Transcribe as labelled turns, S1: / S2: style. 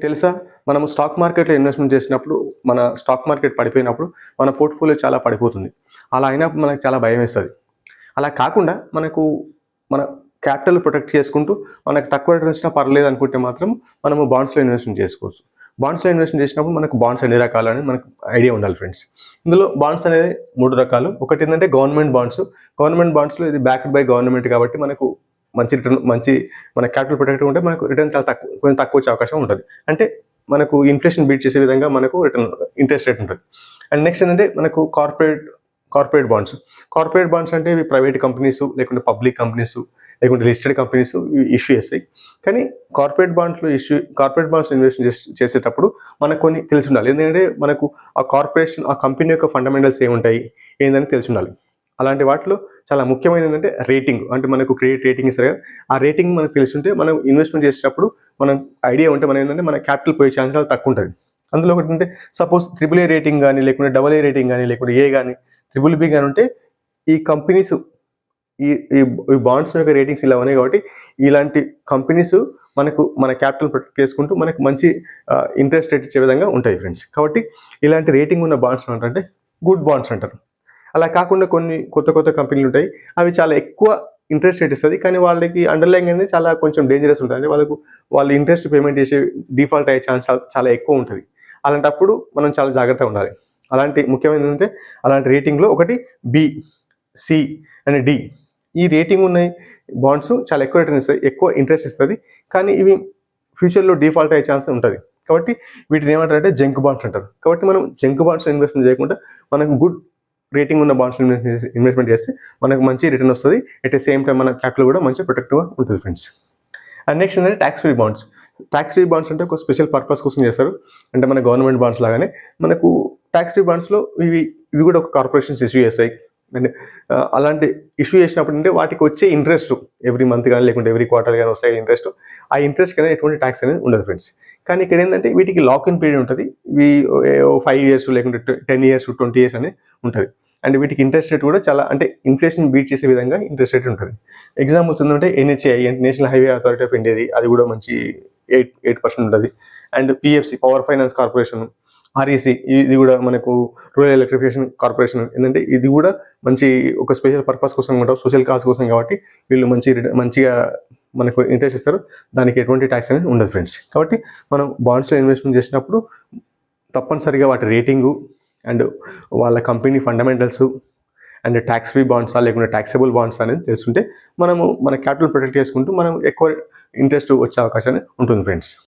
S1: తెలుసా? మనము స్టాక్ మార్కెట్‌లో ఇన్వెస్ట్‌మెంట్ చేసినప్పుడు, మన స్టాక్ మార్కెట్ పడిపోయినప్పుడు, మన పోర్ట్‌ఫోలియో చాలా పడిపోతుంది. అలా అయినప్పుడు మనకు చాలా భయమేస్తది. అలా కాకుండా మన క్యాపిటల్ ప్రొటెక్ట్ చేసుకుంటూ, మనకు తక్కువ రిటర్న్ వచ్చినా పర్లేదనుకుంటే మాత్రం మనము బాండ్స్‌లో ఇన్వెస్ట్‌మెంట్ చేసుకోవచ్చు. బాండ్స్‌లో ఇన్వెస్ట్‌మెంట్ చేసినప్పుడు మనకు బాండ్స్ ఎన్ని రకాలని మనకు ఐడియా ఉండాలి ఫ్రెండ్స్. ఇందులో బాండ్స్ అనేది 3 రకాలు. ఒకటేంటంటే గవర్నమెంట్ బాండ్స్. గవర్నమెంట్ బాండ్స్‌లో ఇది బ్యాక్డ్ బై గవర్నమెంట్ కాబట్టి మనకు మంచి రిటర్న్ మన క్యాపిటల్ ప్రొటెక్ట్ ఉంటే మనకు రిటర్న్ చాలా తక్కువ కొంచెం తక్కువ వచ్చే అవకాశం ఉంటది. అంటే మనకు ఇన్‌ఫ్లేషన్ బీట్ చేసే విధంగా మనకు రిటర్న్ ఇంట్రెస్ట్ రేట్ ఉంటది. అండ్ నెక్స్ట్ ఏంటంటే మనకు కార్పొరేట్ బాండ్స్. కార్పొరేట్ బాండ్స్ అంటే ఇవి ప్రైవేట్ కంపెనీస్ లేకుంటే పబ్లిక్ కంపెనీస్ లేకుంటే లిస్టెడ్ కంపెనీస్ ఇష్యూ చేస్తాయి. కానీ కార్పొరేట్ బాండ్స్ ఇన్వెస్ట్ చేసేటప్పుడు మనకు కొన్ని తెలిసి ఉండాలి. ఎందుకంటే మనకు ఆ కంపెనీ యొక్క ఫండమెంటల్స్ ఏముంటాయి ఏందని తెలిసి ఉండాలి. అలాంటి వాటిలో చాలా ముఖ్యమైనది ఏంటంటే రేటింగ్. అంటే మనకు క్రెడిట్ రేటింగ్ ఇస్తారు కదా! ఆ రేటింగ్ మనకు తెలిసుంటే మనం ఇన్వెస్ట్‌మెంట్ చేసేటప్పుడు మనం ఐడియా ఉంటే మనం ఏంటంటే మన క్యాపిటల్ పోయే ఛాన్స్ చాలా తక్కువ ఉంటది. అందులో ఒకటంటే సపోజ్ ట్రిపుల్ ఏ రేటింగ్ గాని, లేకుంటే డబుల్ ఏ రేటింగ్ గాని, లేకుంటే ఏ గాని, ట్రిపుల్ బి గాని ఉంటే ఈ కంపెనీస్ ఈ ఈ ఈ బాండ్స్ యొక్క రేటింగ్స్ ఇలా ఉన్నాయి కాబట్టి ఇలాంటి కంపెనీస్ మన క్యాపిటల్ ప్రొటెక్ట్ చేసుకుంటూ మనకు మంచి ఇంట్రెస్ట్ రేట్ ఇచ్చే విధంగా ఉంటాయి ఫ్రెండ్స్. కాబట్టి ఇలాంటి రేటింగ్ ఉన్న బాండ్స్ అంటే గుడ్ బాండ్స్ అంటారు. అలా కాకుండా కొన్ని కొత్త కంపెనీలు ఉంటాయి. అవి చాలా ఎక్కువ ఇంట్రెస్ట్ రేట్ ఇస్తది. కానీ వాళ్ళకి అండర్‌లైయింగ్ అనేది చాలా కొంచెం డేంజరస్ ఉంటది. అంటే వాళ్ళు ఇంట్రెస్ట్ పేమెంట్ చేసి డిఫాల్ట్ అయ్యే ఛాన్స్ చాలా ఎక్కువ ఉంటది. అలాంటప్పుడు మనం చాలా జాగ్రత్తగా ఉండాలి. అలాంటి ముఖ్యమైనది ఏంటంటే అలాంటి రేటింగ్‌లో ఒకటి బి, సి అండ్ డి. ఈ రేటింగ్ ఉన్నాయి బాండ్స్ చాలా ఎక్కువ రిటర్న్ ఇస్తాయి. ఎక్కువ ఇంట్రెస్ట్ ఇస్తది. కానీ ఇవి ఫ్యూచర్‌లో డిఫాల్ట్ అయ్యే ఛాన్స్ ఉంటది. కాబట్టి వీటిని ఏమంటారంటే జంక్ బాండ్స్ అంటారు. కాబట్టి మనం జంక్ బాండ్స్‌లో ఇన్వెస్ట్‌మెంట్ చేయకుండా మనకు గుడ్ రేటింగ్ ఉన్న బాండ్స్‌లో ఇన్వెస్ట్‌మెంట్ చేస్తే మనకు మంచి రిటర్న్ వస్తది. అట్ ద సేమ్ టైమ్ మన క్యాపిటల్ కూడా మంచిగా ప్రొటెక్టివ్‌గా ఉంటుంది ఫ్రెండ్స్. అండ్ నెక్స్ట్ ఏంటంటే talks free bonds. Talks free bonds అంటే ఒక స్పెషల్ పర్పస్ కోసం చేస్తారు. అంటే మన గవర్నమెంట్ బాండ్స్ లాగానే మనకు టాక్స్ ఫ్రీ బాండ్స్‌లో ఇవి కూడా ఒక కార్పొరేషన్స్ ఇష్యూ చేస్తాయి. అండ్ అలాంటి ఇష్యూ చేసినప్పుడు అంటే వాటికి వచ్చే ఇంట్రెస్ట్ ఎవ్రీ మంత్ గాని లేకుంటే ఎవ్రీ క్వార్టర్ గాని వస్తాయి ఇంట్రెస్ట్. ఆ ఇంట్రెస్ట్‌కి అనేది ఎటువంటి టాక్స్ అనేది ఉండదు ఫ్రెండ్స్. కానీ ఇక్కడ ఏంటంటే వీటికి లాక్ ఇన్ పీరియడ్ ఉంటది. ఇవి 5 ఇయర్స్ లేకుంటే 10 ఇయర్స్, 20 ఇయర్స్ అని ఉంటది. అండ్ వీటికి ఇంట్రెస్ట్ రేట్ కూడా చాలా అంటే ఇన్‌ఫ్లేషన్ బీట్ చేసే విధంగా ఇంట్రెస్ట్ రేట్ ఉంటది. ఎగ్జాంపుల్స్ ఏందంటే NHAI national highway authority of ఇండియాది అది కూడా మంచి 8% ఉంటది. And PFC power finance corporation, REC ఇది కూడా మనకు రూరల్ ఎలక్ట్రిఫికేషన్ కార్పొరేషన్ ఏంటంటే ఇది కూడా మంచి ఒక స్పెషల్ పర్పస్ కోసం కూడా సోషల్ కాజ్ కోసం కాబట్టి వీళ్ళు మంచిగా మనకు ఇంట్రెస్ట్ ఇస్తారు. దానికి ఎటువంటి టాక్స్ అనేది ఉండదు ఫ్రెండ్స్. కాబట్టి మనం బాండ్స్‌లో ఇన్వెస్ట్‌మెంట్ చేసినప్పుడు తప్పనిసరిగా వాటి రేటింగు అండ్ వాళ్ళ company fundamentals and tax free బాండ్సా లేకుంటే టాక్సబుల్ బాండ్స్ అనేది తెలుసుంటే మనము మన క్యాపిటల్ ప్రొటెక్ట్ చేసుకుంటూ మనం ఎక్కువ ఇంట్రెస్ట్ వచ్చే అవకాశం ఉంటుంది ఫ్రెండ్స్.